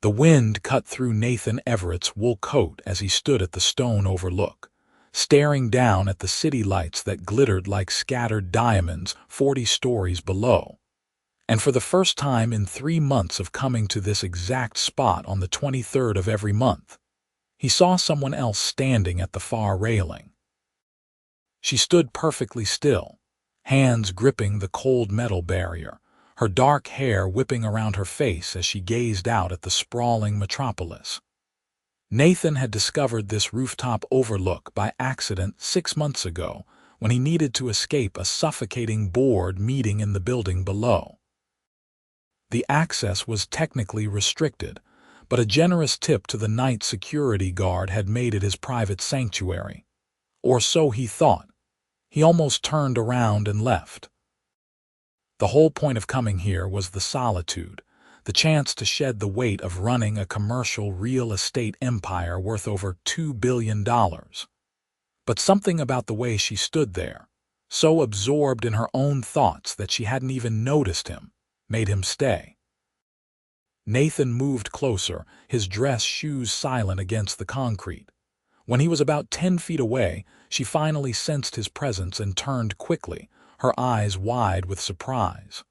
The wind cut through Nathan Everett's wool coat as he stood at the stone overlook, staring down at the city lights that glittered like scattered diamonds 40 stories below. And for the first time in 3 months of coming to this exact spot on the 23rd of every month, he saw someone else standing at the far railing. She stood perfectly still, hands gripping the cold metal barrier, her dark hair whipping around her face as she gazed out at the sprawling metropolis. Nathan had discovered this rooftop overlook by accident 6 months ago when he needed to escape a suffocating board meeting in the building below. The access was technically restricted, but a generous tip to the night security guard had made it his private sanctuary. Or so he thought. He almost turned around and left. The whole point of coming here was the solitude, the chance to shed the weight of running a commercial real estate empire worth over $2 billion. But something about the way she stood there, so absorbed in her own thoughts that she hadn't even noticed him, made him stay. Nathan moved closer, his dress shoes silent against the concrete. When he was about 10 feet away, she finally sensed his presence and turned quickly, her eyes wide with surprise.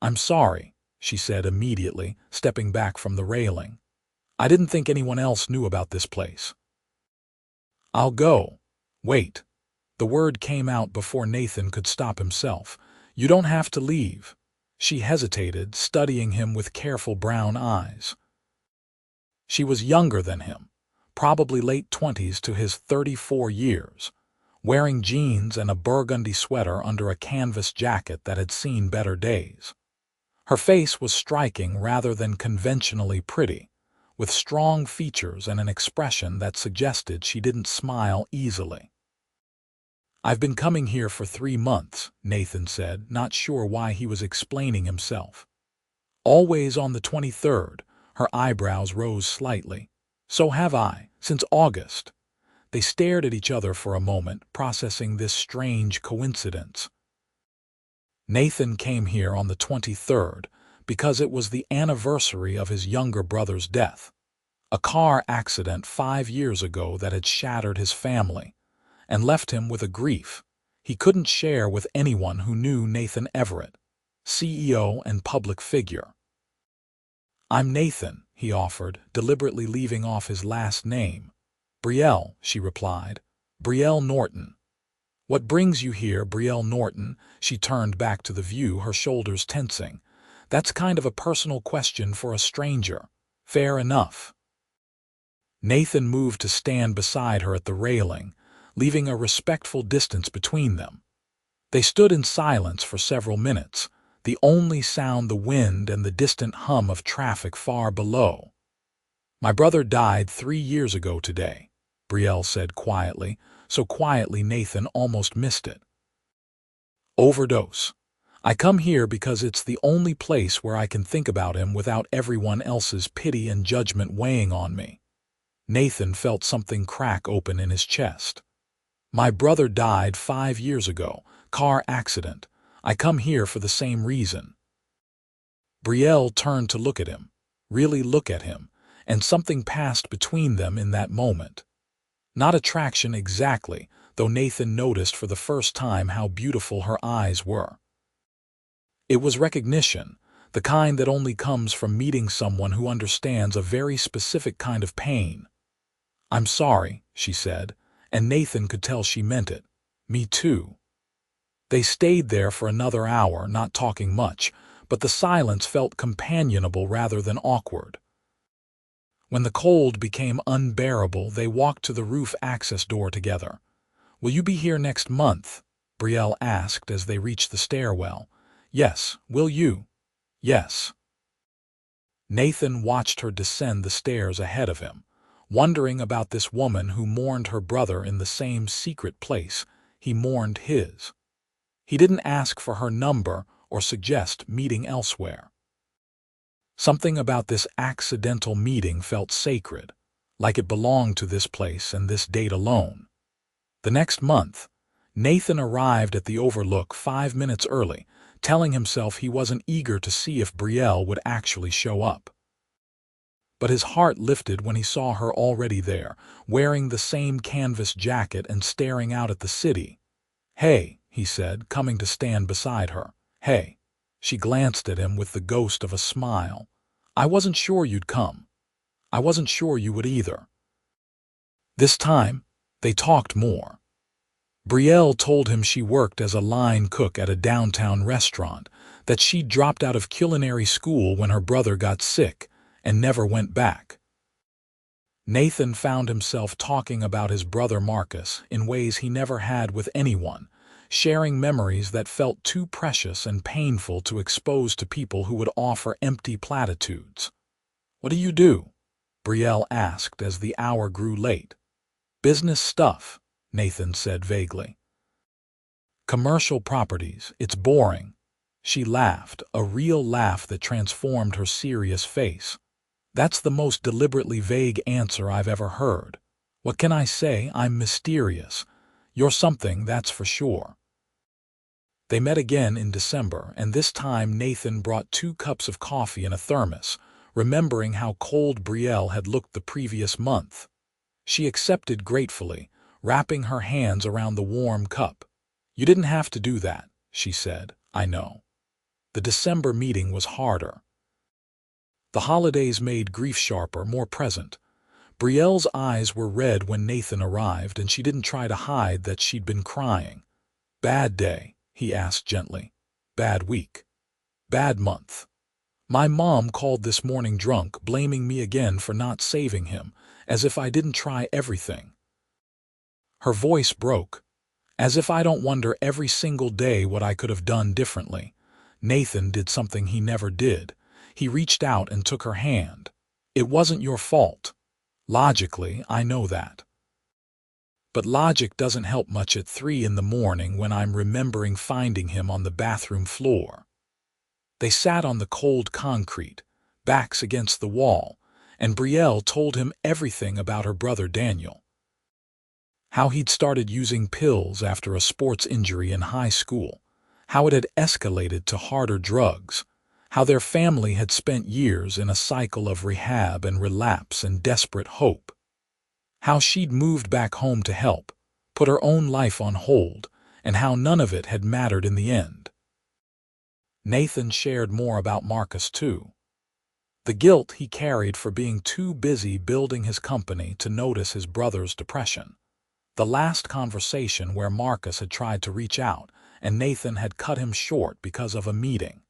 "I'm sorry," she said immediately, stepping back from the railing. "I didn't think anyone else knew about this place." "I'll go." "Wait." The word came out before Nathan could stop himself. "You don't have to leave." She hesitated, studying him with careful brown eyes. She was younger than him, probably late 20s to his 34 years, wearing jeans and a burgundy sweater under a canvas jacket that had seen better days. Her face was striking rather than conventionally pretty, with strong features and an expression that suggested she didn't smile easily. "I've been coming here for 3 months," Nathan said, not sure why he was explaining himself. "Always on the 23rd, her eyebrows rose slightly. "So have I, since August." They stared at each other for a moment, processing this strange coincidence. Nathan came here on the 23rd because it was the anniversary of his younger brother's death, a car accident 5 years ago that had shattered his family and left him with a grief he couldn't share with anyone who knew Nathan Everett, CEO and public figure. "I'm Nathan," he offered, deliberately leaving off his last name. "Brielle," she replied. "Brielle Norton." "What brings you here, Brielle Norton?" She turned back to the view, her shoulders tensing. "That's kind of a personal question for a stranger." "Fair enough." Nathan moved to stand beside her at the railing, leaving a respectful distance between them. They stood in silence for several minutes, the only sound the wind and the distant hum of traffic far below. "My brother died 3 years ago today," Brielle said quietly, so quietly Nathan almost missed it. "Overdose. I come here because it's the only place where I can think about him without everyone else's pity and judgment weighing on me." Nathan felt something crack open in his chest. "My brother died 5 years ago, car accident. I come here for the same reason." Brielle turned to look at him, really look at him, and something passed between them in that moment. Not attraction exactly, though Nathan noticed for the first time how beautiful her eyes were. It was recognition, the kind that only comes from meeting someone who understands a very specific kind of pain. "I'm sorry," she said, and Nathan could tell she meant it. "Me too." They stayed there for another hour, not talking much, but the silence felt companionable rather than awkward. When the cold became unbearable, they walked to the roof access door together. "Will you be here next month?" Brielle asked as they reached the stairwell. "Yes, will you?" "Yes." Nathan watched her descend the stairs ahead of him, wondering about this woman who mourned her brother in the same secret place he mourned his. He didn't ask for her number or suggest meeting elsewhere. Something about this accidental meeting felt sacred, like it belonged to this place and this date alone. The next month, Nathan arrived at the Overlook 5 minutes early, telling himself he wasn't eager to see if Brielle would actually show up. But his heart lifted when he saw her already there, wearing the same canvas jacket and staring out at the city. "Hey," he said, coming to stand beside her. "Hey." She glanced at him with the ghost of a smile. "I wasn't sure you'd come. I wasn't sure you would either." This time, they talked more. Brielle told him she worked as a line cook at a downtown restaurant, that she'd dropped out of culinary school when her brother got sick and never went back. Nathan found himself talking about his brother Marcus in ways he never had with anyone, sharing memories that felt too precious and painful to expose to people who would offer empty platitudes. "What do you do?" Brielle asked as the hour grew late. "Business stuff," Nathan said vaguely. "Commercial properties, it's boring." She laughed, a real laugh that transformed her serious face. "That's the most deliberately vague answer I've ever heard. What can I say? I'm mysterious. You're something, that's for sure." They met again in December, and this time Nathan brought 2 cups of coffee in a thermos, remembering how cold Brielle had looked the previous month. She accepted gratefully, wrapping her hands around the warm cup. "You didn't have to do that," she said. "I know." The December meeting was harder. The holidays made grief sharper, more present. Brielle's eyes were red when Nathan arrived, and she didn't try to hide that she'd been crying. "Bad day?" he asked gently. "Bad week? Bad month? My mom called this morning drunk, blaming me again for not saving him, as if I didn't try everything." Her voice broke. "As if I don't wonder every single day what I could have done differently." Nathan did something he never did. He reached out and took her hand. "It wasn't your fault. Logically, I know that. But logic doesn't help much at 3 in the morning when I'm remembering finding him on the bathroom floor." They sat on the cold concrete, backs against the wall, and Brielle told him everything about her brother Daniel. How he'd started using pills after a sports injury in high school, how it had escalated to harder drugs, how their family had spent years in a cycle of rehab and relapse and desperate hope, how she'd moved back home to help, put her own life on hold, and how none of it had mattered in the end. Nathan shared more about Marcus, too. The guilt he carried for being too busy building his company to notice his brother's depression. The last conversation where Marcus had tried to reach out, and Nathan had cut him short because of a meeting.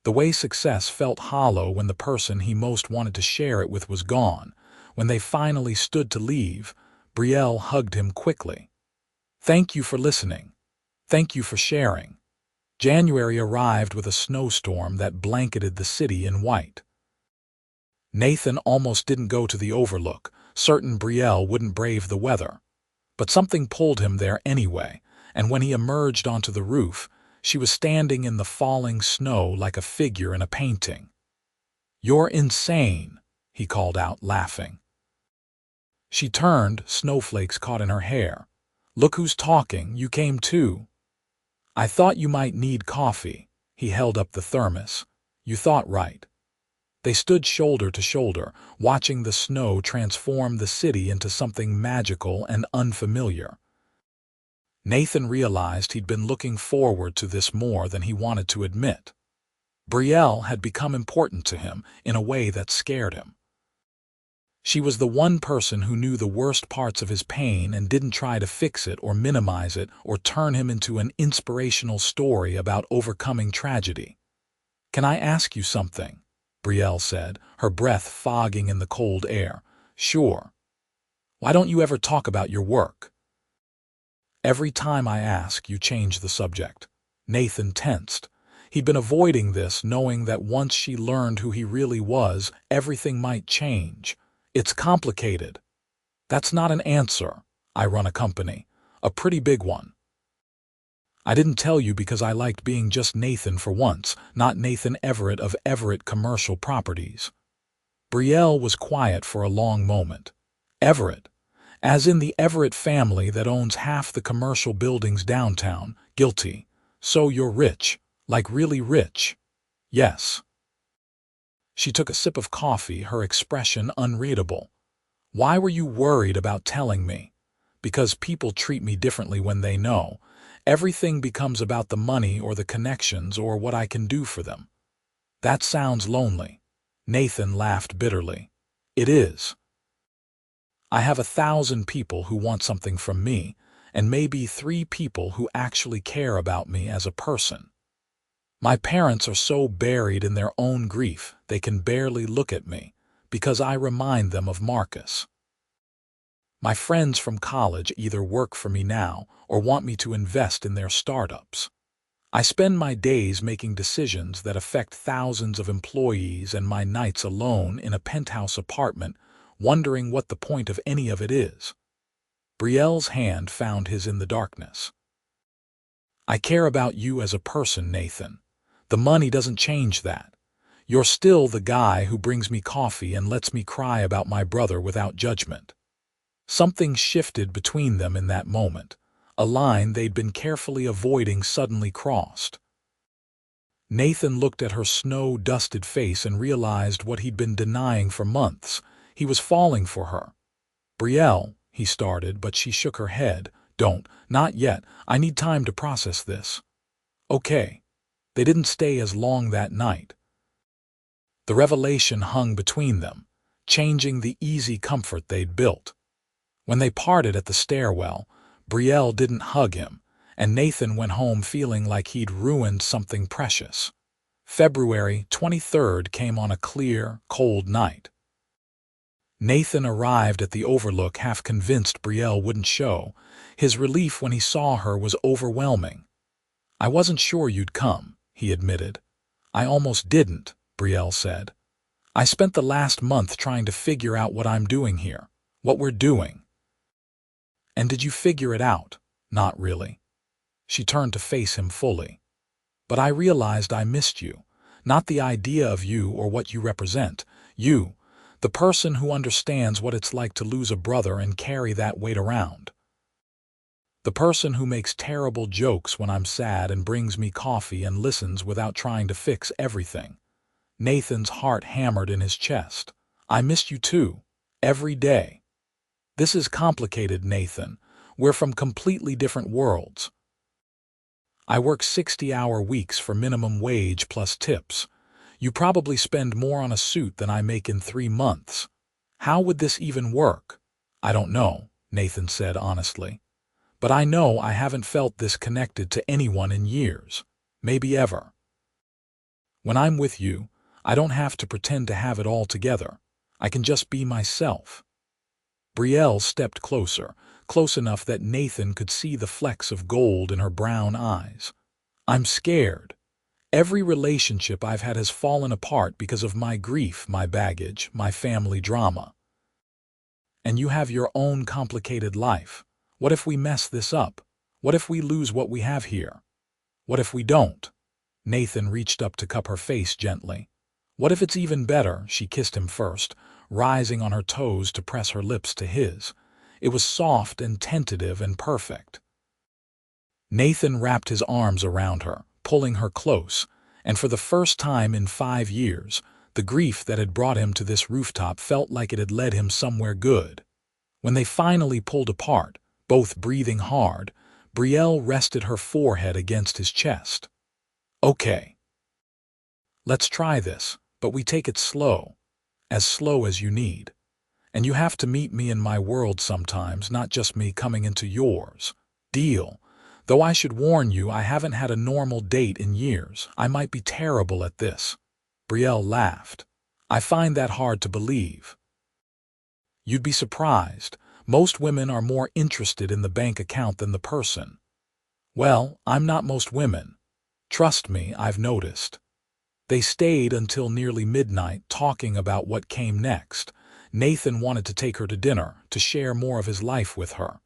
The way success felt hollow when the person he most wanted to share it with was gone. When they finally stood to leave, Brielle hugged him quickly. "Thank you for listening. Thank you for sharing." January arrived with a snowstorm that blanketed the city in white. Nathan almost didn't go to the Overlook, certain Brielle wouldn't brave the weather. But something pulled him there anyway, and when he emerged onto the roof, she was standing in the falling snow like a figure in a painting. "You're insane," he called out, laughing. She turned, snowflakes caught in her hair. "Look who's talking, you came too." "I thought you might need coffee." He held up the thermos. "You thought right." They stood shoulder to shoulder, watching the snow transform the city into something magical and unfamiliar. Nathan realized he'd been looking forward to this more than he wanted to admit. Brielle had become important to him in a way that scared him. She was the one person who knew the worst parts of his pain and didn't try to fix it or minimize it or turn him into an inspirational story about overcoming tragedy. "Can I ask you something?" Brielle said, her breath fogging in the cold air. "Sure." "Why don't you ever talk about your work?" "Every time I ask, you change the subject." Nathan tensed. He'd been avoiding this, knowing that once she learned who he really was, everything might change. "It's complicated." "That's not an answer. I run a company. A pretty big one." "I didn't tell you because I liked being just Nathan for once, not Nathan Everett of Everett Commercial Properties." Brielle was quiet for a long moment. "Everett? As in the Everett family that owns half the commercial buildings downtown, guilty. So you're rich, like really rich?" "Yes." She took a sip of coffee, her expression unreadable. "Why were you worried about telling me?" "Because people treat me differently when they know. Everything becomes about the money or the connections or what I can do for them." "That sounds lonely." Nathan laughed bitterly. "It is. I have 1,000 people who want something from me, and maybe 3 people who actually care about me as a person. My parents are so buried in their own grief they can barely look at me, because I remind them of Marcus. My friends from college either work for me now or want me to invest in their startups. I spend my days making decisions that affect thousands of employees and my nights alone in a penthouse apartment, wondering what the point of any of it is." Brielle's hand found his in the darkness. "I care about you as a person, Nathan. The money doesn't change that. You're still the guy who brings me coffee and lets me cry about my brother without judgment." Something shifted between them in that moment. A line they'd been carefully avoiding suddenly crossed. Nathan looked at her snow-dusted face and realized what he'd been denying for months. He was falling for her. "Brielle," he started, but she shook her head. Not yet. I need time to process this." "Okay." They didn't stay as long that night. The revelation hung between them, changing the easy comfort they'd built. When they parted at the stairwell, Brielle didn't hug him, and Nathan went home feeling like he'd ruined something precious. February 23rd came on a clear, cold night. Nathan arrived at the Overlook half convinced Brielle wouldn't show. His relief when he saw her was overwhelming. "I wasn't sure you'd come," he admitted. "I almost didn't," Brielle said. "I spent the last month trying to figure out what I'm doing here, what we're doing." "And did you figure it out?" "Not really." She turned to face him fully. "But I realized I missed you. Not the idea of you or what you represent. You, the person who understands what it's like to lose a brother and carry that weight around. The person who makes terrible jokes when I'm sad and brings me coffee and listens without trying to fix everything." Nathan's heart hammered in his chest. "I missed you too. Every day." "This is complicated, Nathan. We're from completely different worlds. I work 60-hour weeks for minimum wage plus tips. You probably spend more on a suit than I make in 3 months. How would this even work?" "I don't know," Nathan said honestly. "But I know I haven't felt this connected to anyone in years. Maybe ever. When I'm with you, I don't have to pretend to have it all together. I can just be myself." Brielle stepped closer, close enough that Nathan could see the flecks of gold in her brown eyes. "I'm scared. Every relationship I've had has fallen apart because of my grief, my baggage, my family drama. And you have your own complicated life. What if we mess this up? What if we lose what we have here? What if we don't?" Nathan reached up to cup her face gently. "What if it's even better?" She kissed him first, rising on her toes to press her lips to his. It was soft and tentative and perfect. Nathan wrapped his arms around her, pulling her close, and for the first time in 5 years, the grief that had brought him to this rooftop felt like it had led him somewhere good. When they finally pulled apart, both breathing hard, Brielle rested her forehead against his chest. "Okay. Let's try this, but we take it slow as you need. And you have to meet me in my world sometimes, not just me coming into yours. Deal? Though I should warn you, I haven't had a normal date in years. I might be terrible at this." Brielle laughed. "I find that hard to believe." "You'd be surprised. Most women are more interested in the bank account than the person." "Well, I'm not most women. Trust me, I've noticed." They stayed until nearly midnight talking about what came next. Nathan wanted to take her to dinner, to share more of his life with her.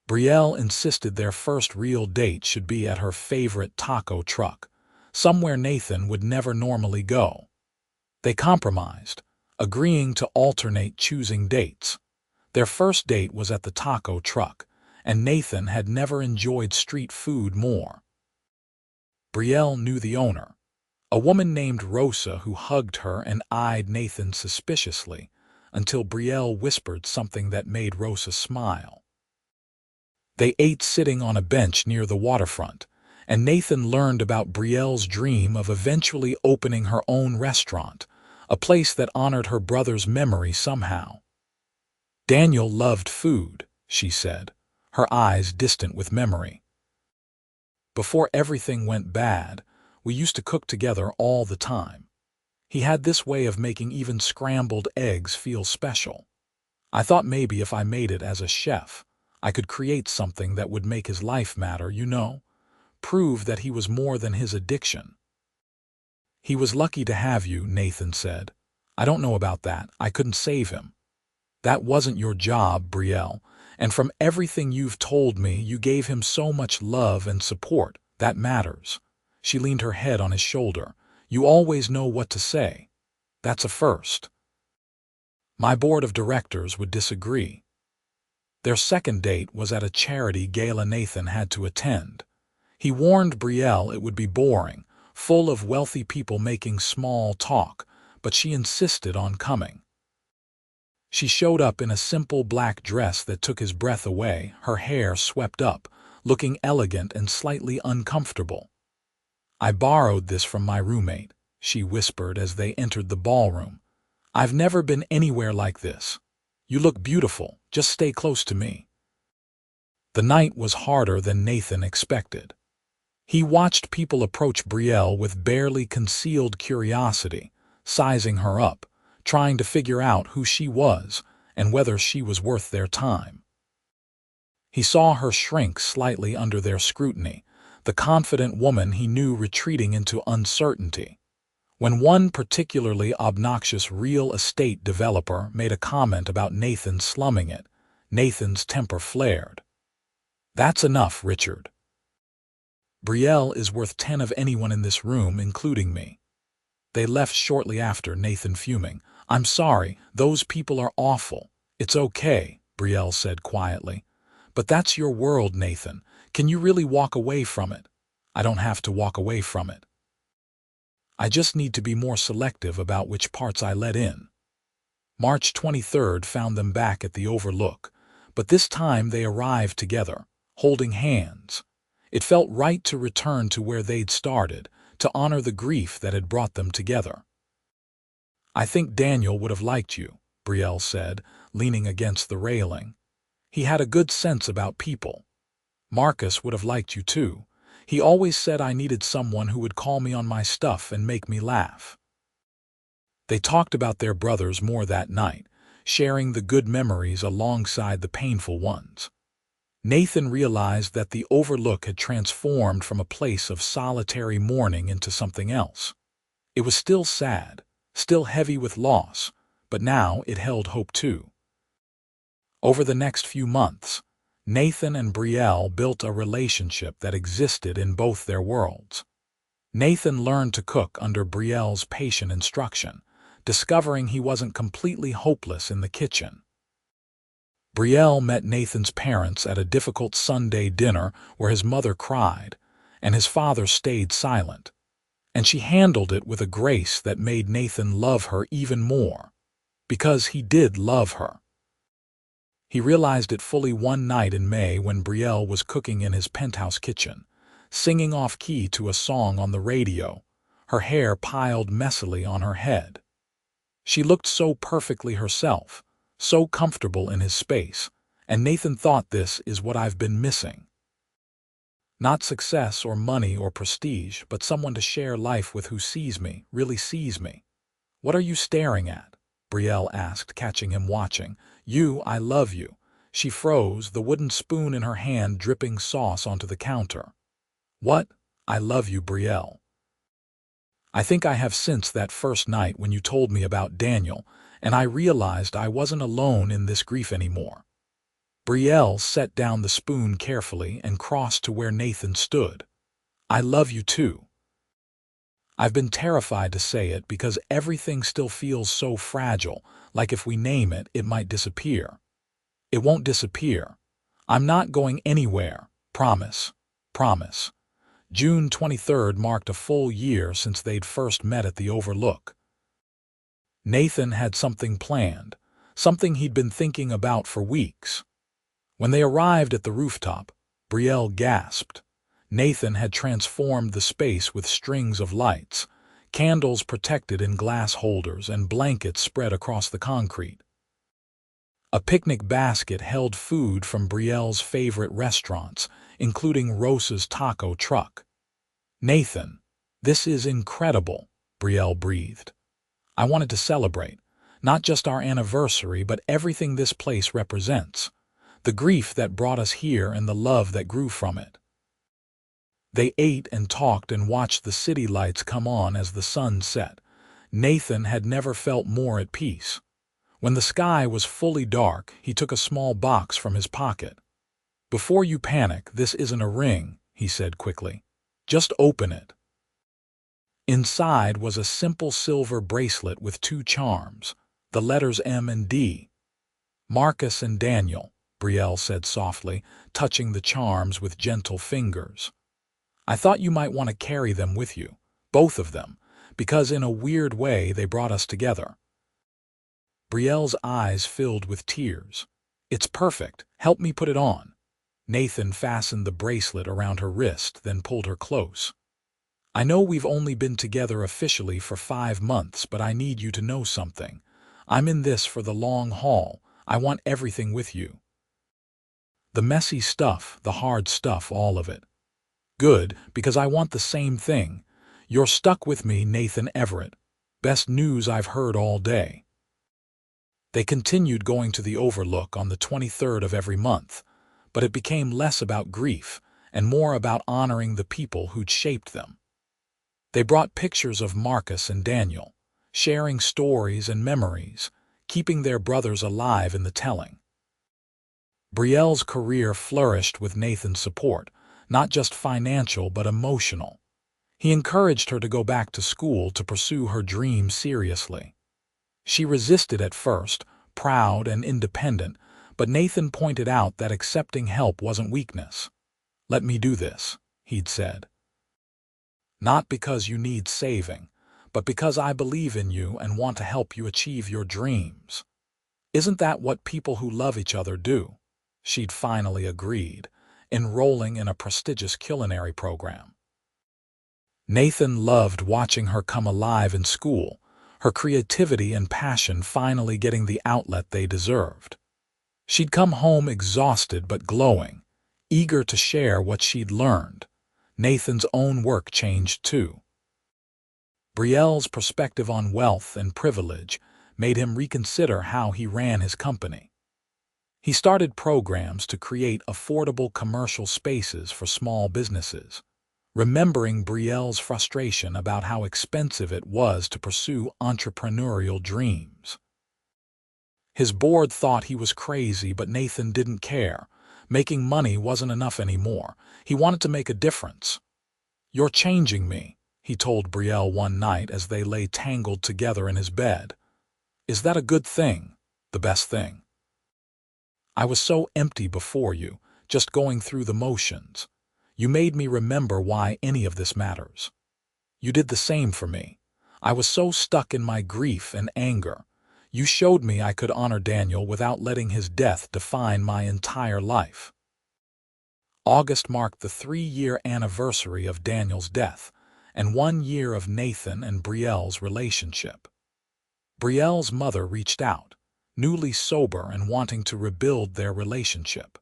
Brielle insisted their first real date should be at her favorite taco truck, somewhere Nathan would never normally go. They compromised, agreeing to alternate choosing dates. Their first date was at the taco truck, and Nathan had never enjoyed street food more. Brielle knew the owner, A woman named Rosa who hugged her and eyed Nathan suspiciously until Brielle whispered something that made Rosa smile. They ate sitting on a bench near the waterfront, and Nathan learned about Brielle's dream of eventually opening her own restaurant, a place that honored her brother's memory somehow. Daniel loved food, she said, her eyes distant with memory. Before everything went bad, we used to cook together all the time. He had this way of making even scrambled eggs feel special. I thought maybe if I made it as a chef, I could create something that would make his life matter, prove that he was more than his addiction. He was lucky to have you, Nathan said. I don't know about that. I couldn't save him. That wasn't your job, Brielle, and from everything you've told me, you gave him so much love and support. That matters. She leaned her head on his shoulder. You always know what to say. That's a first. My board of directors would disagree. Their second date was at a charity gala Nathan had to attend. He warned Brielle it would be boring, full of wealthy people making small talk, but she insisted on coming. She showed up in a simple black dress that took his breath away, her hair swept up, looking elegant and slightly uncomfortable. I borrowed this from my roommate, she whispered as they entered the ballroom. I've never been anywhere like this. You look beautiful, just stay close to me. The night was harder than Nathan expected. He watched people approach Brielle with barely concealed curiosity, sizing her up, trying to figure out who she was and whether she was worth their time. He saw her shrink slightly under their scrutiny, the confident woman he knew retreating into uncertainty. When one particularly obnoxious real estate developer made a comment about Nathan slumming it, Nathan's temper flared. That's enough, Richard. Brielle is worth 10 of anyone in this room, including me. They left shortly after, Nathan fuming. I'm sorry, those people are awful. It's okay, Brielle said quietly. But that's your world, Nathan. Can you really walk away from it? I don't have to walk away from it. I just need to be more selective about which parts I let in. March 23rd found them back at the Overlook, but this time they arrived together, holding hands. It felt right to return to where they'd started, to honor the grief that had brought them together. I think Daniel would have liked you, Brielle said, leaning against the railing. He had a good sense about people. Marcus would have liked you too. He always said I needed someone who would call me on my stuff and make me laugh. They talked about their brothers more that night, sharing the good memories alongside the painful ones. Nathan realized that the Overlook had transformed from a place of solitary mourning into something else. It was still sad, still heavy with loss, but now it held hope too. Over the next few months, Nathan and Brielle built a relationship that existed in both their worlds. Nathan learned to cook under Brielle's patient instruction, discovering he wasn't completely hopeless in the kitchen. Brielle met Nathan's parents at a difficult Sunday dinner where his mother cried, and his father stayed silent. And she handled it with a grace that made Nathan love her even more, because he did love her. He realized it fully one night in May when Brielle was cooking in his penthouse kitchen, singing off-key to a song on the radio, her hair piled messily on her head. She looked so perfectly herself, so comfortable in his space, and Nathan thought, this is what I've been missing. Not success or money or prestige, but someone to share life with who sees me, really sees me. What are you staring at? Brielle asked, catching him watching. You, I love you. She froze, the wooden spoon in her hand dripping sauce onto the counter. What? I love you, Brielle. I think I have since that first night when you told me about Daniel, and I realized I wasn't alone in this grief anymore. Brielle set down the spoon carefully and crossed to where Nathan stood. I love you too. I've been terrified to say it because everything still feels so fragile, like if we name it, it might disappear. It won't disappear. I'm not going anywhere. Promise. Promise. June 23rd marked a full year since they'd first met at the Overlook. Nathan had something planned, something he'd been thinking about for weeks. When they arrived at the rooftop, Brielle gasped. Nathan had transformed the space with strings of lights, candles protected in glass holders, and blankets spread across the concrete. A picnic basket held food from Brielle's favorite restaurants, including Rosa's taco truck. "Nathan, this is incredible," Brielle breathed. "I wanted to celebrate, not just our anniversary, but everything this place represents, the grief that brought us here and the love that grew from it." They ate and talked and watched the city lights come on as the sun set. Nathan had never felt more at peace. When the sky was fully dark, he took a small box from his pocket. "Before you panic, this isn't a ring," he said quickly. "Just open it." Inside was a simple silver bracelet with two charms, the letters M and D. "Marcus and Daniel," Brielle said softly, touching the charms with gentle fingers. "I thought you might want to carry them with you, both of them, because in a weird way they brought us together." Brielle's eyes filled with tears. "It's perfect. Help me put it on." Nathan fastened the bracelet around her wrist, then pulled her close. "I know we've only been together officially for 5 months, but I need you to know something. I'm in this for the long haul. I want everything with you. The messy stuff, the hard stuff, all of it." "Good, because I want the same thing. You're stuck with me, Nathan Everett. Best news I've heard all day." They continued going to the Overlook on the 23rd of every month, but it became less about grief and more about honoring the people who'd shaped them. They brought pictures of Marcus and Daniel, sharing stories and memories, keeping their brothers alive in the telling. Brielle's career flourished with Nathan's support, not just financial but emotional. He encouraged her to go back to school to pursue her dream seriously. She resisted at first, proud and independent, but Nathan pointed out that accepting help wasn't weakness. "Let me do this," he'd said. "Not because you need saving, but because I believe in you and want to help you achieve your dreams." "Isn't that what people who love each other do?" She'd finally agreed, enrolling in a prestigious culinary program. Nathan loved watching her come alive in school, her creativity and passion finally getting the outlet they deserved. She'd come home exhausted but glowing, eager to share what she'd learned. Nathan's own work changed too. Brielle's perspective on wealth and privilege made him reconsider how he ran his company. He started programs to create affordable commercial spaces for small businesses, remembering Brielle's frustration about how expensive it was to pursue entrepreneurial dreams. His board thought he was crazy, but Nathan didn't care. Making money wasn't enough anymore. He wanted to make a difference. "You're changing me," he told Brielle one night as they lay tangled together in his bed. "Is that a good thing? The best thing? I was so empty before you, just going through the motions. You made me remember why any of this matters. You did the same for me. I was so stuck in my grief and anger. You showed me I could honor Daniel without letting his death define my entire life." August marked the 3-year anniversary of Daniel's death and 1 year of Nathan and Brielle's relationship. Brielle's mother reached out, newly sober and wanting to rebuild their relationship.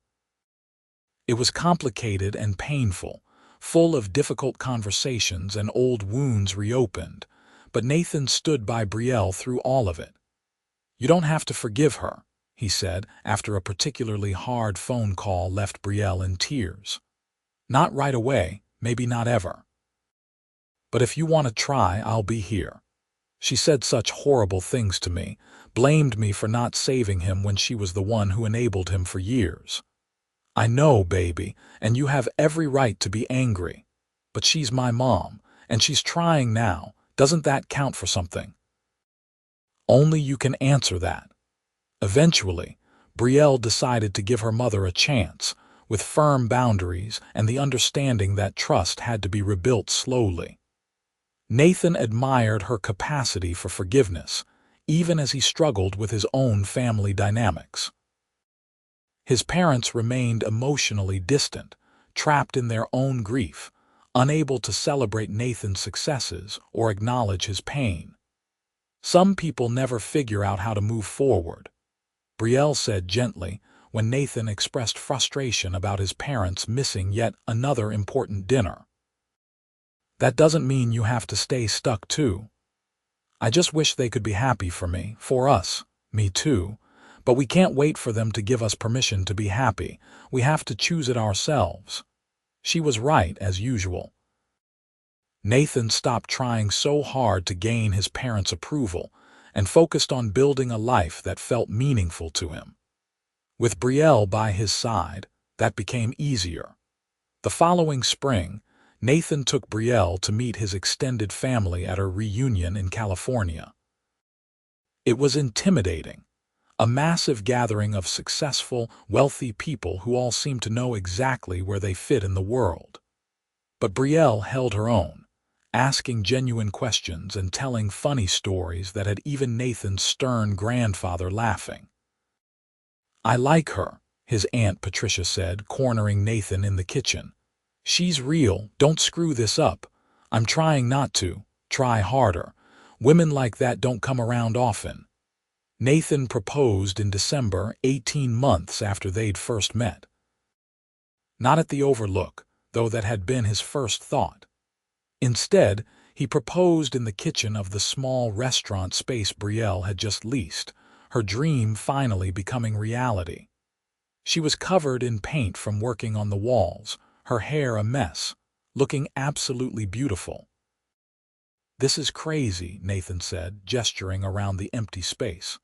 It was complicated and painful, full of difficult conversations and old wounds reopened, but Nathan stood by Brielle through all of it. "You don't have to forgive her," he said after a particularly hard phone call left Brielle in tears. "Not right away, maybe not ever. But if you want to try, I'll be here. She said such horrible things to me, blamed me for not saving him when she was the one who enabled him for years. I know, baby, and you have every right to be angry. But she's my mom, and she's trying now. Doesn't that count for something?" Only you can answer that. Eventually, Brielle decided to give her mother a chance, with firm boundaries and the understanding that trust had to be rebuilt slowly. Nathan admired her capacity for forgiveness, even as he struggled with his own family dynamics. His parents remained emotionally distant, trapped in their own grief, unable to celebrate Nathan's successes or acknowledge his pain. Some people never figure out how to move forward, Brielle said gently when Nathan expressed frustration about his parents missing yet another important dinner. That doesn't mean you have to stay stuck too. I just wish they could be happy for me, for us, me too, but we can't wait for them to give us permission to be happy. We have to choose it ourselves. She was right, as usual. Nathan stopped trying so hard to gain his parents' approval and focused on building a life that felt meaningful to him. With Brielle by his side, that became easier. The following spring, Nathan took Brielle to meet his extended family at a reunion in California. It was intimidating, a massive gathering of successful, wealthy people who all seemed to know exactly where they fit in the world. But Brielle held her own, asking genuine questions and telling funny stories that had even Nathan's stern grandfather laughing. "I like her," his Aunt Patricia said, cornering Nathan in the kitchen. "She's real, don't screw this up. I'm trying not to, try harder. Women like that don't come around often." Nathan proposed in December, 18 months after they'd first met. Not at the Overlook, though that had been his first thought. Instead, he proposed in the kitchen of the small restaurant space Brielle had just leased, her dream finally becoming reality. She was covered in paint from working on the walls, her hair a mess, looking absolutely beautiful. "This is crazy," Nathan said, gesturing around the empty space.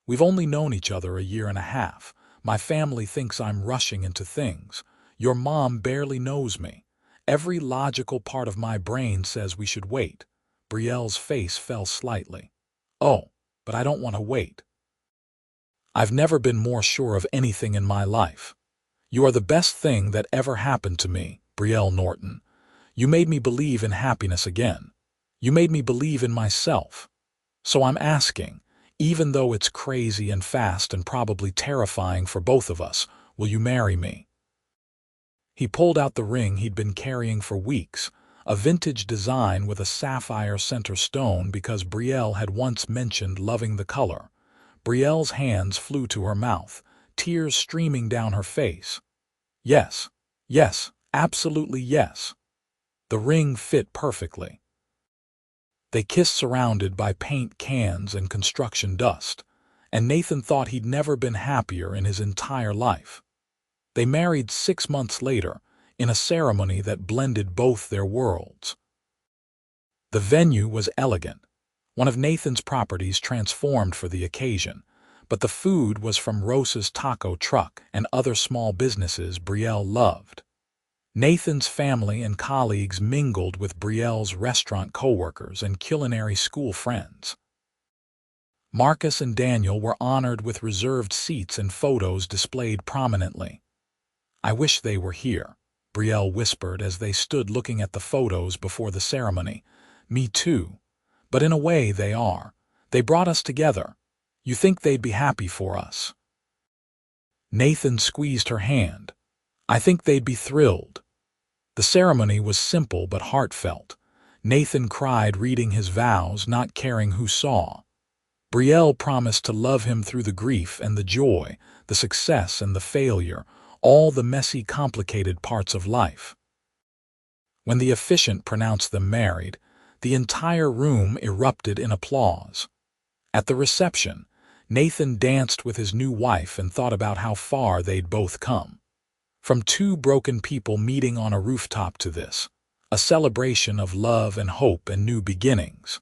"We've only known each other a year and a half. My family thinks I'm rushing into things. Your mom barely knows me. Every logical part of my brain says we should wait." Brielle's face fell slightly. "Oh, but I don't want to wait. I've never been more sure of anything in my life. You are the best thing that ever happened to me, Brielle Norton. You made me believe in happiness again. You made me believe in myself. So I'm asking, even though it's crazy and fast and probably terrifying for both of us, will you marry me?" He pulled out the ring he'd been carrying for weeks, a vintage design with a sapphire center stone because Brielle had once mentioned loving the color. Brielle's hands flew to her mouth, tears streaming down her face. Yes, yes, absolutely yes. The ring fit perfectly. They kissed surrounded by paint cans and construction dust, and Nathan thought he'd never been happier in his entire life. They married 6 months later, in a ceremony that blended both their worlds. The venue was elegant, one of Nathan's properties transformed for the occasion, but the food was from Rosa's taco truck and other small businesses Brielle loved. Nathan's family and colleagues mingled with Brielle's restaurant coworkers and culinary school friends. Marcus and Daniel were honored with reserved seats and photos displayed prominently. "I wish they were here," Brielle whispered as they stood looking at the photos before the ceremony. "Me too. But in a way they are. They brought us together. You think they'd be happy for us?" Nathan squeezed her hand. "I think they'd be thrilled." The ceremony was simple but heartfelt. Nathan cried reading his vows, not caring who saw. Brielle promised to love him through the grief and the joy, the success and the failure, all the messy, complicated parts of life. When the officiant pronounced them married, the entire room erupted in applause. At the reception, Nathan danced with his new wife and thought about how far they'd both come. From 2 broken people meeting on a rooftop to this, a celebration of love and hope and new beginnings.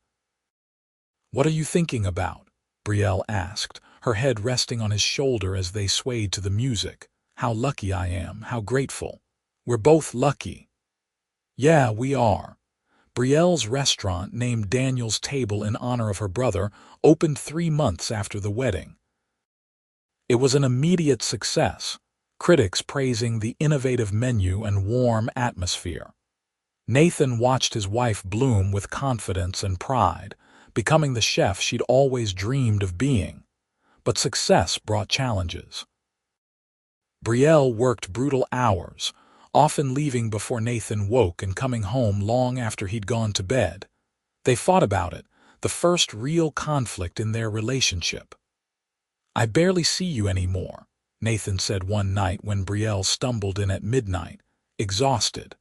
"What are you thinking about?" Brielle asked, her head resting on his shoulder as they swayed to the music. "How lucky I am, how grateful. We're both lucky." "Yeah, we are." Brielle's restaurant, named Daniel's Table in honor of her brother, opened 3 months after the wedding. It was an immediate success. critics praising the innovative menu and warm atmosphere. Nathan watched his wife bloom with confidence and pride, becoming the chef she'd always dreamed of being. But success brought challenges. Brielle worked brutal hours, often leaving before Nathan woke and coming home long after he'd gone to bed. They fought about it, the first real conflict in their relationship. "I barely see you anymore," Nathan said one night when Brielle stumbled in at midnight, exhausted.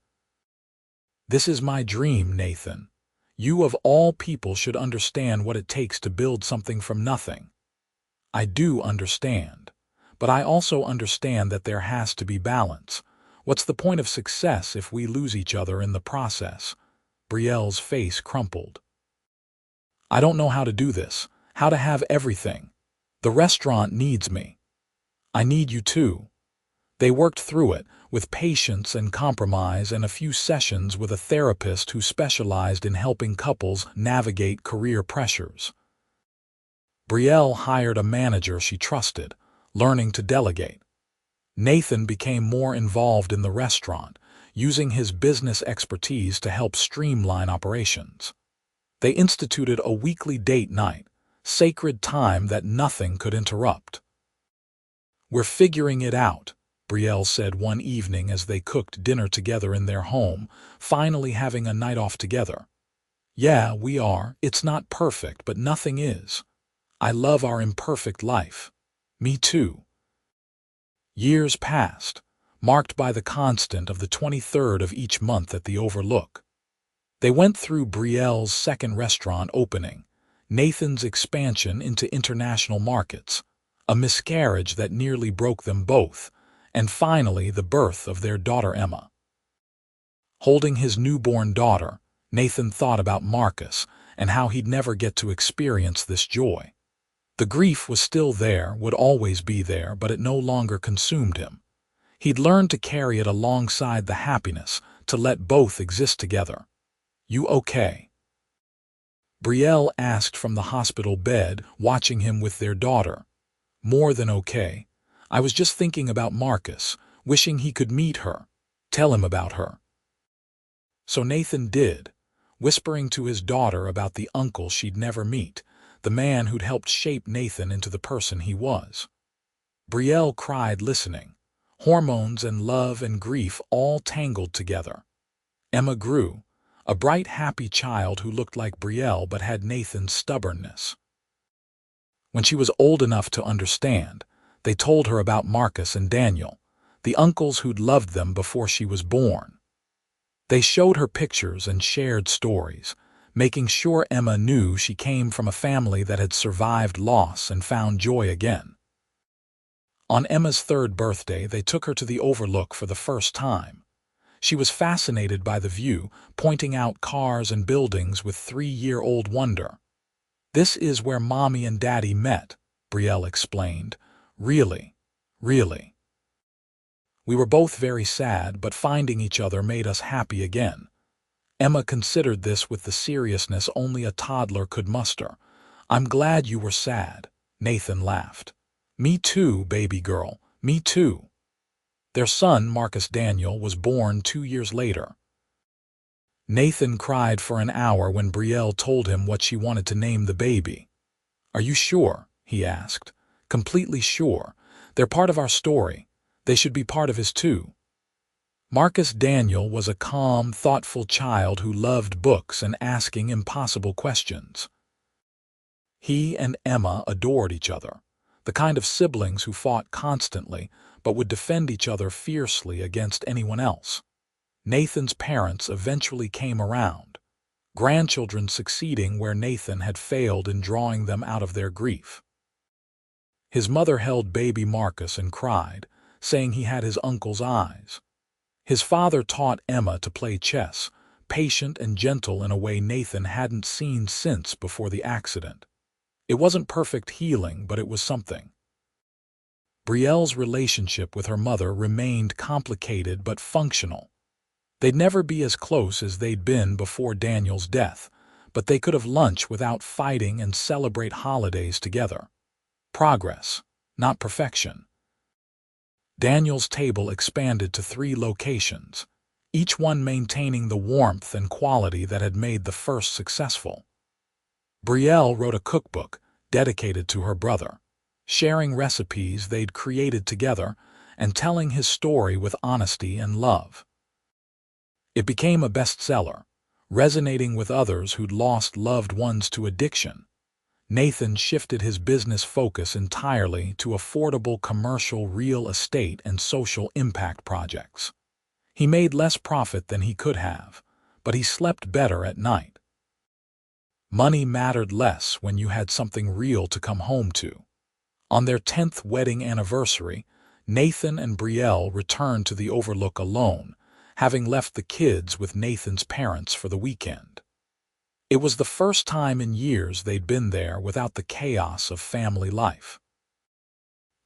"This is my dream, Nathan. You of all people should understand what it takes to build something from nothing." "I do understand. But I also understand that there has to be balance. What's the point of success if we lose each other in the process?" Brielle's face crumpled. "I don't know how to do this, how to have everything. The restaurant needs me. I need you too." They worked through it, with patience and compromise and a few sessions with a therapist who specialized in helping couples navigate career pressures. Brielle hired a manager she trusted, learning to delegate. Nathan became more involved in the restaurant, using his business expertise to help streamline operations. They instituted a weekly date night, sacred time that nothing could interrupt. "We're figuring it out," Brielle said one evening as they cooked dinner together in their home, finally having a night off together. "Yeah, we are. It's not perfect, but nothing is. I love our imperfect life." "Me too." Years passed, marked by the constant of the 23rd of each month at the Overlook. They went through Brielle's second restaurant opening, Nathan's expansion into international markets, a miscarriage that nearly broke them both, and finally the birth of their daughter Emma. Holding his newborn daughter, Nathan thought about Marcus and how he'd never get to experience this joy. The grief was still there, would always be there, but it no longer consumed him. He'd learned to carry it alongside the happiness, to let both exist together. "You okay?" Brielle asked from the hospital bed, watching him with their daughter. "More than okay. I was just thinking about Marcus, wishing he could meet her, tell him about her." So Nathan did, whispering to his daughter about the uncle she'd never meet, the man who'd helped shape Nathan into the person he was. Brielle cried listening, hormones and love and grief all tangled together. Emma grew, a bright, happy child who looked like Brielle but had Nathan's stubbornness. When she was old enough to understand, they told her about Marcus and Daniel, the uncles who'd loved them before she was born. They showed her pictures and shared stories, making sure Emma knew she came from a family that had survived loss and found joy again. On Emma's third birthday, they took her to the Overlook for the first time. She was fascinated by the view, pointing out cars and buildings with 3-year-old wonder. "This is where Mommy and Daddy met," Brielle explained. "Really, really. We were both very sad, but finding each other made us happy again." Emma considered this with the seriousness only a toddler could muster. "I'm glad you were sad," Nathan laughed. "Me too, baby girl, me too." Their son, Marcus Daniel, was born 2 years later. Nathan cried for an hour when Brielle told him what she wanted to name the baby. "Are you sure?" he asked. "Completely sure. They're part of our story. They should be part of his too." Marcus Daniel was a calm, thoughtful child who loved books and asking impossible questions. He and Emma adored each other, the kind of siblings who fought constantly but would defend each other fiercely against anyone else. Nathan's parents eventually came around, grandchildren succeeding where Nathan had failed in drawing them out of their grief. His mother held baby Marcus and cried, saying he had his uncle's eyes. His father taught Emma to play chess, patient and gentle in a way Nathan hadn't seen since before the accident. It wasn't perfect healing, but it was something. Brielle's relationship with her mother remained complicated but functional. They'd never be as close as they'd been before Daniel's death, but they could have lunch without fighting and celebrate holidays together. Progress, not perfection. Daniel's table expanded to 3 locations, each one maintaining the warmth and quality that had made the first successful. Brielle wrote a cookbook dedicated to her brother, sharing recipes they'd created together and telling his story with honesty and love. It became a bestseller, resonating with others who'd lost loved ones to addiction. Nathan shifted his business focus entirely to affordable commercial real estate and social impact projects. He made less profit than he could have, but he slept better at night. Money mattered less when you had something real to come home to. On their 10th wedding anniversary, Nathan and Brielle returned to the Overlook alone, having left the kids with Nathan's parents for the weekend. It was the first time in years they'd been there without the chaos of family life.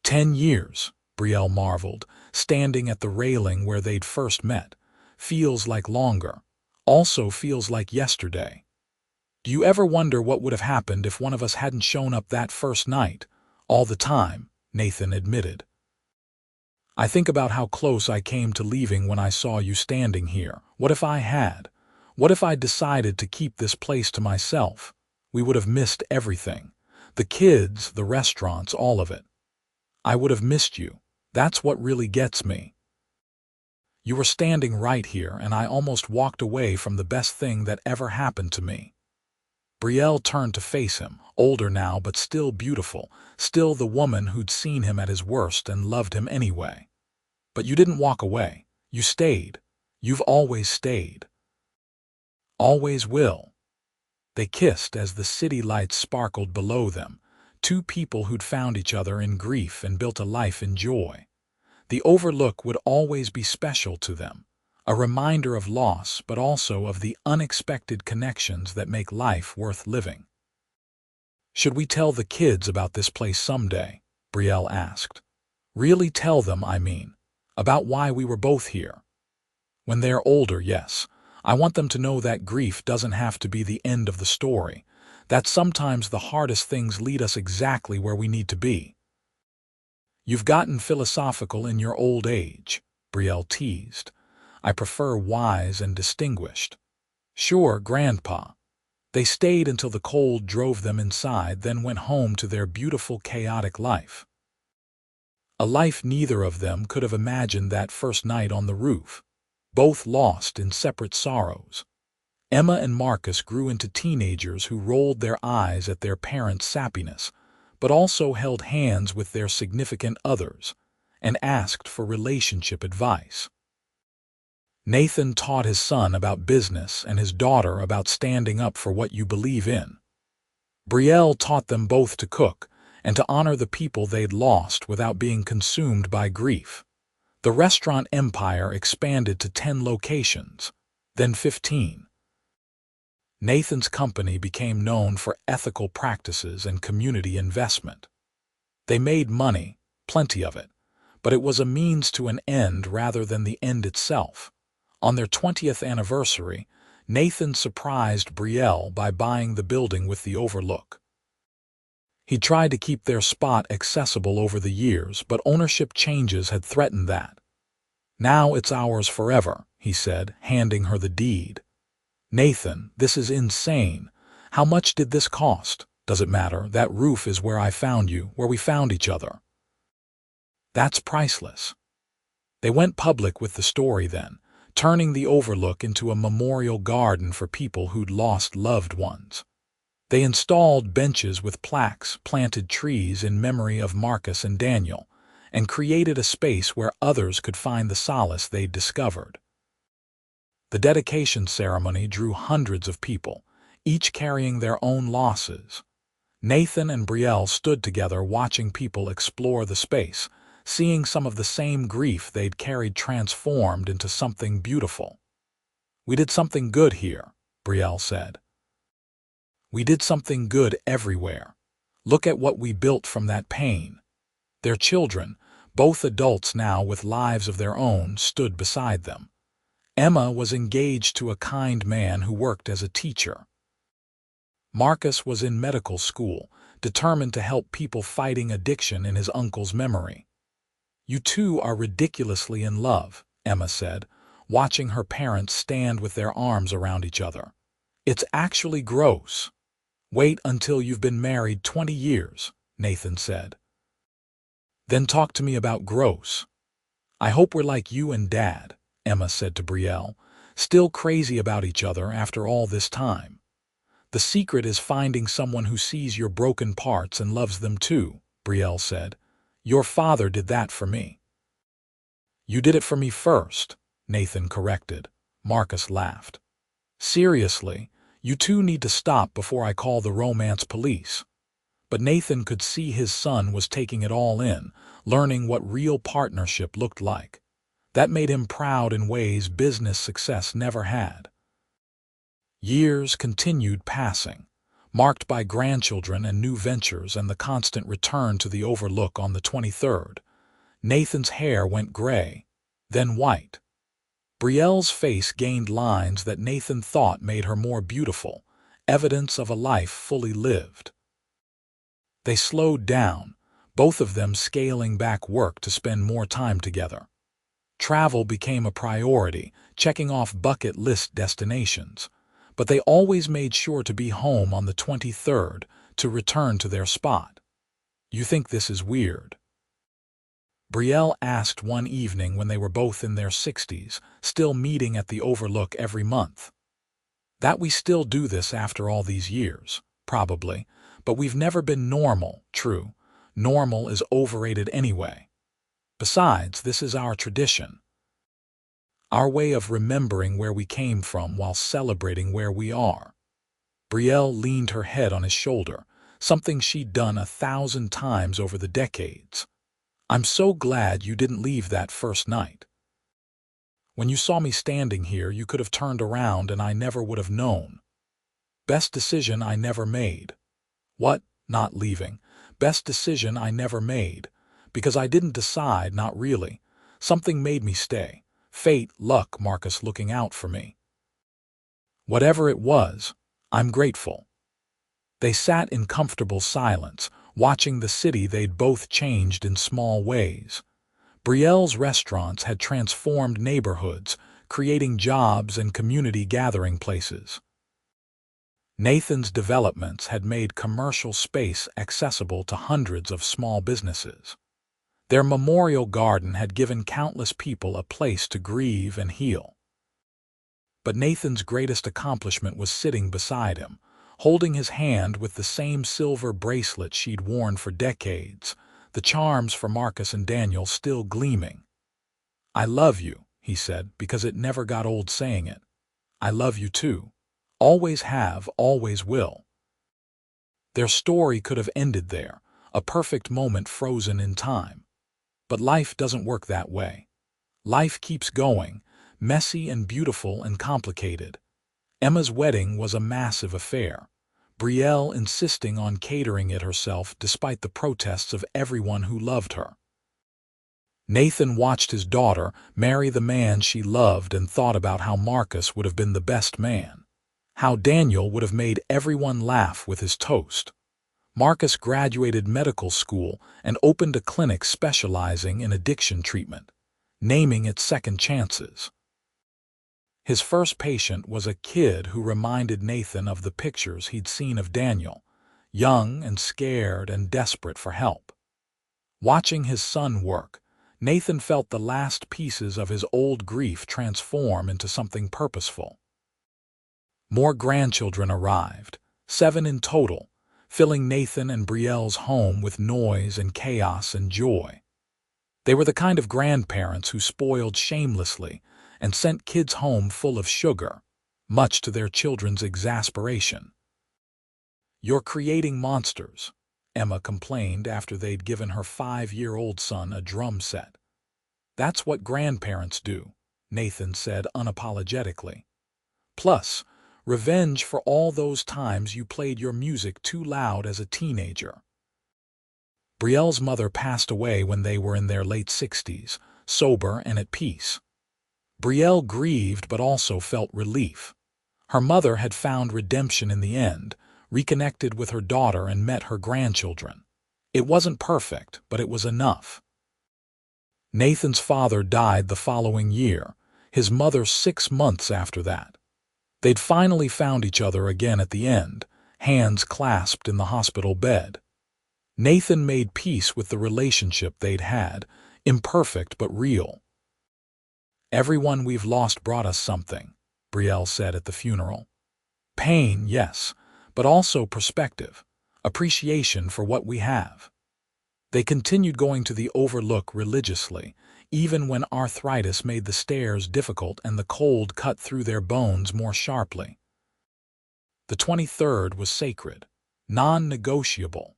10 years, Brielle marveled, standing at the railing where they'd first met. Feels like longer. Also feels like yesterday. Do you ever wonder what would have happened if one of us hadn't shown up that first night? All the time, Nathan admitted. I think about how close I came to leaving when I saw you standing here. What if I had? What if I decided to keep this place to myself? We would have missed everything. The kids, the restaurants, all of it. I would have missed you. That's what really gets me. You were standing right here, and I almost walked away from the best thing that ever happened to me. Brielle turned to face him, older now but still beautiful, still the woman who'd seen him at his worst and loved him anyway. But you didn't walk away. You stayed. You've always stayed. Always will. They kissed as the city lights sparkled below them, 2 people who'd found each other in grief and built a life in joy. The Overlook would always be special to them, a reminder of loss but also of the unexpected connections that make life worth living. Should we tell the kids about this place someday? Brielle asked. Really tell them, I mean, about why we were both here. When they're older, yes. I want them to know that grief doesn't have to be the end of the story, that sometimes the hardest things lead us exactly where we need to be. You've gotten philosophical in your old age, Brielle teased. I prefer wise and distinguished. Sure, Grandpa. They stayed until the cold drove them inside, then went home to their beautiful, chaotic life. A life neither of them could have imagined that first night on the roof, both lost in separate sorrows. Emma and Marcus grew into teenagers who rolled their eyes at their parents' sappiness, but also held hands with their significant others and asked for relationship advice. Nathan taught his son about business and his daughter about standing up for what you believe in. Brielle taught them both to cook and to honor the people they'd lost without being consumed by grief. The restaurant empire expanded to 10 locations, then 15. Nathan's company became known for ethical practices and community investment. They made money, plenty of it, but it was a means to an end rather than the end itself. On their 20th anniversary, Nathan surprised Brielle by buying the building with the Overlook. He tried to keep their spot accessible over the years, but ownership changes had threatened that. Now it's ours forever, he said, handing her the deed. Nathan, this is insane. How much did this cost? Does it matter? That roof is where I found you, where we found each other. That's priceless. They went public with the story then, turning the Overlook into a memorial garden for people who'd lost loved ones. They installed benches with plaques, planted trees in memory of Marcus and Daniel, and created a space where others could find the solace they'd discovered. The dedication ceremony drew hundreds of people, each carrying their own losses. Nathan and Brielle stood together watching people explore the space, seeing some of the same grief they'd carried transformed into something beautiful. We did something good here, Brielle said. We did something good everywhere. Look at what we built from that pain. Their children, both adults now with lives of their own, stood beside them. Emma was engaged to a kind man who worked as a teacher. Marcus was in medical school, determined to help people fighting addiction in his uncle's memory. You two are ridiculously in love, Emma said, watching her parents stand with their arms around each other. It's actually gross. Wait until you've been married 20 years, Nathan said. Then talk to me about gross. I hope we're like you and Dad, Emma said to Brielle, still crazy about each other after all this time. The secret is finding someone who sees your broken parts and loves them too, Brielle said. Your father did that for me. You did it for me first, Nathan corrected. Marcus laughed. Seriously, you two need to stop before I call the romance police. But Nathan could see his son was taking it all in, learning what real partnership looked like. That made him proud in ways business success never had. Years continued passing, marked by grandchildren and new ventures and the constant return to the Overlook on the 23rd. Nathan's hair went gray, then white. Brielle's face gained lines that Nathan thought made her more beautiful, evidence of a life fully lived. They slowed down, both of them scaling back work to spend more time together. Travel became a priority, checking off bucket list destinations, but they always made sure to be home on the 23rd to return to their spot. You think this is weird? Brielle asked one evening when they were both in their 60s, still meeting at the Overlook every month. That we still do this after all these years, probably, but we've never been normal, true. Normal is overrated anyway. Besides, this is our tradition. Our way of remembering where we came from while celebrating where we are. Brielle leaned her head on his shoulder, something she'd done 1,000 times over the decades. I'm so glad you didn't leave that first night. When you saw me standing here, you could have turned around and I never would have known. Best decision I never made. What? Not leaving. Best decision I never made. Because I didn't decide, not really. Something made me stay. Fate, luck, Marcus looking out for me. Whatever it was, I'm grateful. They sat in comfortable silence, watching the city they'd both changed in small ways. Brielle's restaurants had transformed neighborhoods, creating jobs and community gathering places. Nathan's developments had made commercial space accessible to hundreds of small businesses. Their memorial garden had given countless people a place to grieve and heal. But Nathan's greatest accomplishment was sitting beside him, holding his hand with the same silver bracelet she'd worn for decades, the charms for Marcus and Daniel still gleaming. I love you, he said, because it never got old saying it. I love you too. Always have, always will. Their story could have ended there, a perfect moment frozen in time. But life doesn't work that way. Life keeps going, messy and beautiful and complicated. Emma's wedding was a massive affair, Brielle insisting on catering it herself despite the protests of everyone who loved her. Nathan watched his daughter marry the man she loved and thought about how Marcus would have been the best man, how Daniel would have made everyone laugh with his toast. Marcus graduated medical school and opened a clinic specializing in addiction treatment, naming it Second Chances. His first patient was a kid who reminded Nathan of the pictures he'd seen of Daniel, young and scared and desperate for help. Watching his son work, Nathan felt the last pieces of his old grief transform into something purposeful. More grandchildren arrived, 7 in total, filling Nathan and Brielle's home with noise and chaos and joy. They were the kind of grandparents who spoiled shamelessly and sent kids home full of sugar, much to their children's exasperation. You're creating monsters, Emma complained after they'd given her 5-year-old son a drum set. That's what grandparents do, Nathan said unapologetically. Plus, revenge for all those times you played your music too loud as a teenager. Brielle's mother passed away when they were in their late 60s, sober and at peace. Brielle grieved but also felt relief. Her mother had found redemption in the end, reconnected with her daughter and met her grandchildren. It wasn't perfect, but it was enough. Nathan's father died the following year, his mother 6 months after that. They'd finally found each other again at the end, hands clasped in the hospital bed. Nathan made peace with the relationship they'd had, imperfect but real. "Everyone we've lost brought us something," Brielle said at the funeral. "Pain, yes, but also perspective, appreciation for what we have." They continued going to the Overlook religiously, even when arthritis made the stairs difficult and the cold cut through their bones more sharply. The 23rd was sacred, non-negotiable.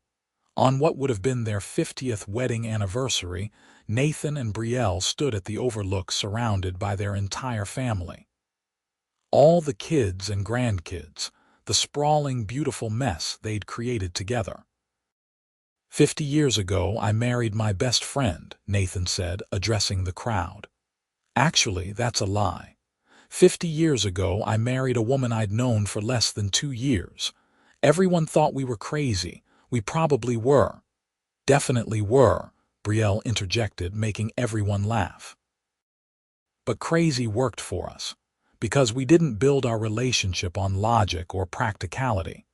On what would have been their 50th wedding anniversary, Nathan and Brielle stood at the Overlook surrounded by their entire family. All the kids and grandkids, the sprawling, beautiful mess they'd created together. "50 years ago, I married my best friend," Nathan said, addressing the crowd. "Actually, that's a lie. 50 years ago, I married a woman I'd known for less than 2 years. Everyone thought we were crazy. We probably were." "Definitely were," Brielle interjected, making everyone laugh. "But crazy worked for us, because we didn't build our relationship on logic or practicality.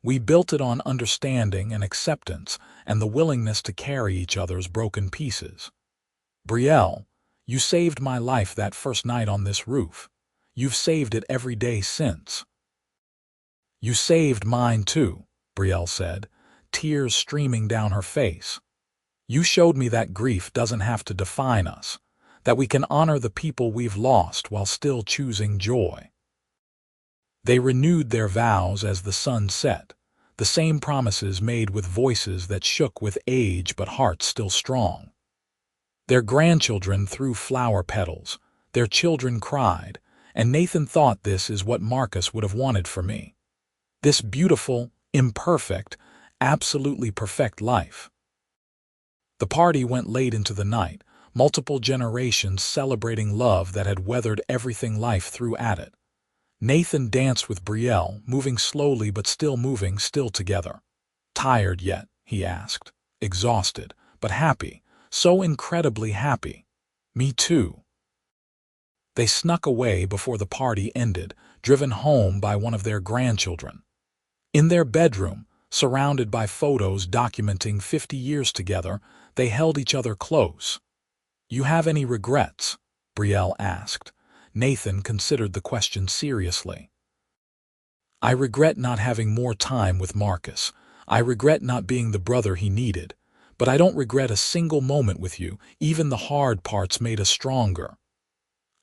We built it on understanding and acceptance and the willingness to carry each other's broken pieces. Brielle, you saved my life that first night on this roof. You've saved it every day since." "You saved mine too," Brielle said, tears streaming down her face. "You showed me that grief doesn't have to define us, that we can honor the people we've lost while still choosing joy." They renewed their vows as the sun set, the same promises made with voices that shook with age but hearts still strong. Their grandchildren threw flower petals, their children cried, and Nathan thought, "This is what Marcus would have wanted for me. This beautiful, imperfect, absolutely perfect life." The party went late into the night, multiple generations celebrating love that had weathered everything life threw at it. Nathan danced with Brielle, moving slowly but still moving, still together. "Tired yet?" he asked. "Exhausted, but happy, so incredibly happy." "Me too." They snuck away before the party ended, driven home by one of their grandchildren. In their bedroom, surrounded by photos documenting 50 years together, they held each other close. "You have any regrets?" Brielle asked. Nathan considered the question seriously. "I regret not having more time with Marcus. I regret not being the brother he needed. But I don't regret a single moment with you. Even the hard parts made us stronger."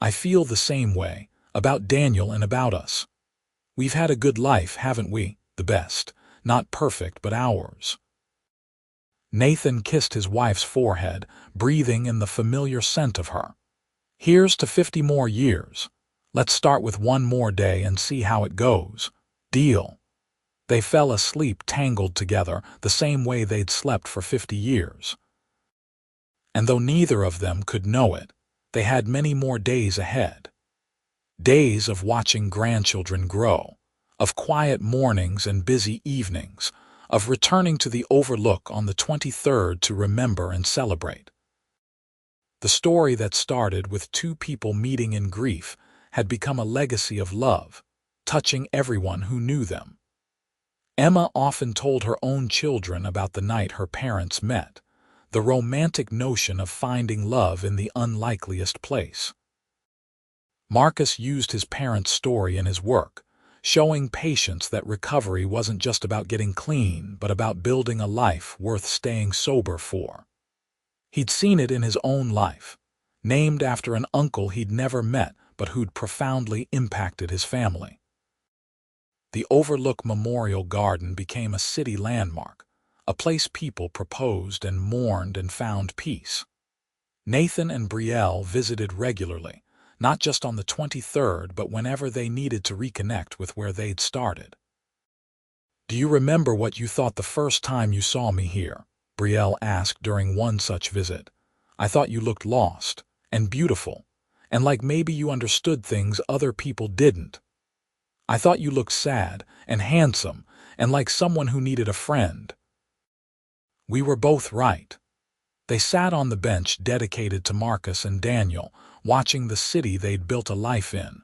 "I feel the same way, about Daniel and about us. We've had a good life, haven't we? The best. Not perfect, but ours." Nathan kissed his wife's forehead, breathing in the familiar scent of her. "Here's to 50 more years. Let's start with one more day and see how it goes. Deal." They fell asleep tangled together, the same way they'd slept for 50 years. And though neither of them could know it, they had many more days ahead. Days of watching grandchildren grow, of quiet mornings and busy evenings, of returning to the Overlook on the 23rd to remember and celebrate. The story that started with two people meeting in grief had become a legacy of love, touching everyone who knew them. Emma often told her own children about the night her parents met, the romantic notion of finding love in the unlikeliest place. Marcus used his parents' story in his work, showing patients that recovery wasn't just about getting clean, but about building a life worth staying sober for. He'd seen it in his own life, named after an uncle he'd never met but who'd profoundly impacted his family. The Overlook Memorial Garden became a city landmark, a place people proposed and mourned and found peace. Nathan and Brielle visited regularly, not just on the 23rd, but whenever they needed to reconnect with where they'd started. "Do you remember what you thought the first time you saw me here?" Brielle asked during one such visit. "I thought you looked lost, and beautiful, and like maybe you understood things other people didn't. I thought you looked sad, and handsome, and like someone who needed a friend." "We were both right." They sat on the bench dedicated to Marcus and Daniel, watching the city they'd built a life in.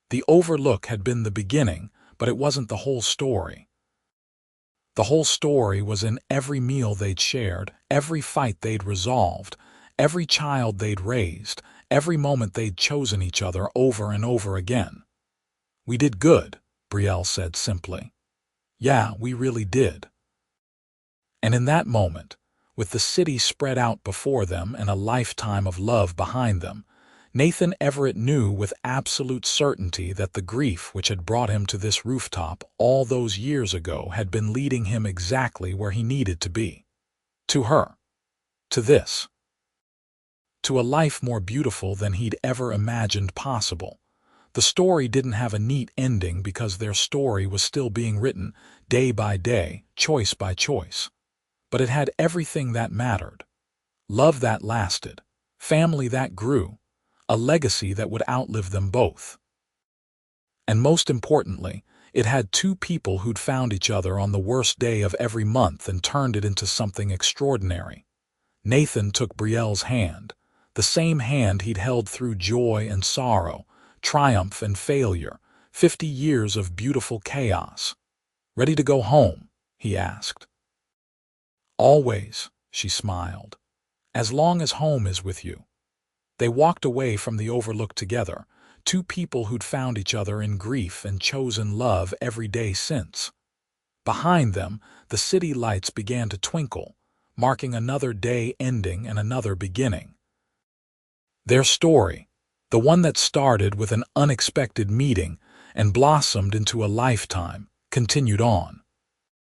The Overlook had been the beginning, but it wasn't the whole story. The whole story was in every meal they'd shared, every fight they'd resolved, every child they'd raised, every moment they'd chosen each other over and over again. "We did good," Brielle said simply. "Yeah, we really did." And in that moment, with the city spread out before them and a lifetime of love behind them, Nathan Everett knew with absolute certainty that the grief which had brought him to this rooftop all those years ago had been leading him exactly where he needed to be. To her. To this. To a life more beautiful than he'd ever imagined possible. The story didn't have a neat ending because their story was still being written, day by day, choice by choice. But it had everything that mattered. Love that lasted. Family that grew. A legacy that would outlive them both. And most importantly, it had two people who'd found each other on the worst day of every month and turned it into something extraordinary. Nathan took Brielle's hand, the same hand he'd held through joy and sorrow, triumph and failure, 50 years of beautiful chaos. "Ready to go home?" he asked. "Always," she smiled. "As long as home is with you." They walked away from the Overlook together, two people who'd found each other in grief and chosen love every day since. Behind them, the city lights began to twinkle, marking another day ending and another beginning. Their story, the one that started with an unexpected meeting and blossomed into a lifetime, continued on.